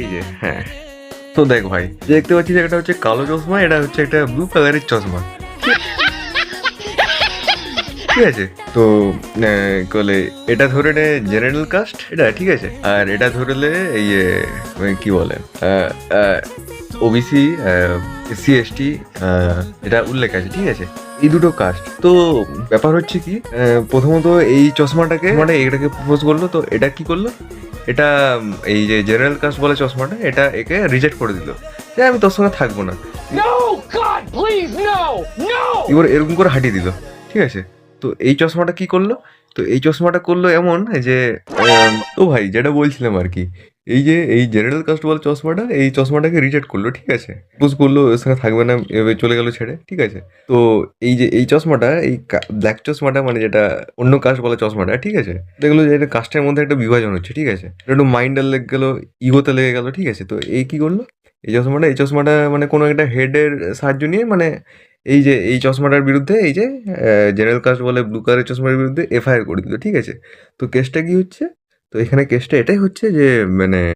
এই যে হ্যাঁ, তো দেখ ভাই, দেখতে পাচ্ছিস এটা হচ্ছে কালো চশমা, এটা হচ্ছে একটা ব্লু কালারের চশমা, ঠিক আছে? তো কলে এটা ধরে নে জেনারেল কাস্ট, এটা ঠিক আছে, আর এটা ধরে নে এই কি বলে ওবিসি, SC ST, এটা উল্লেখ আছে, ঠিক আছে? এই দুটো কাস্ট। তো ব্যাপার হচ্ছে কি, প্রথমত এই চশমাটাকে মানে এটাকে প্রপোজ করলো, তো এটা কি করলো, এটা এই যে জেনারেল কাস্ট বলে চশমাটা, এটা একে রিজেক্ট করে দিল যে আমি তোর সঙ্গে থাকবো না। No, God, please, no, no! এবার এরকম করে হাঁটিয়ে দিল, ঠিক আছে? তো এই চশমাটা কি করলো, তো এই চশমাটা করলো এমন যে তো ভাই যেটা বলছিলাম আর কি, এই যে এই জেনারেল কাস্ট বলে চশমাটা, এই চশমাটাকে রিজেক্ট করলো, ঠিক আছে? বুঝ করলো ওর সঙ্গে থাকবে না, এভাবে চলে গেল ছেড়ে, ঠিক আছে? তো এই যে এই চশমাটা, এই ব্ল্যাক চশমাটা মানে যেটা অন্য কাস্ট বলে চশমাটা, ঠিক আছে? দেখলো যে এটা কাস্টের মধ্যে একটা বিভাজন হচ্ছে, ঠিক আছে? এটা একটু মাইন্ডে লেগে গেলো, ইগোতে লেগে গেলো, ঠিক আছে? তো এই কি করলো, এই চশমাটা মানে কোনো একটা হেডের সাহায্য নিয়ে মানে এই যে এই চশমাটার বিরুদ্ধে, এই যে জেনারেল কাস্ট বলে ব্লু কালারের চশমার বিরুদ্ধে FIR করে দিল, ঠিক আছে? তো কেসটা কি হচ্ছে, তো এখানে কেসটা এটাই হচ্ছে যে মানে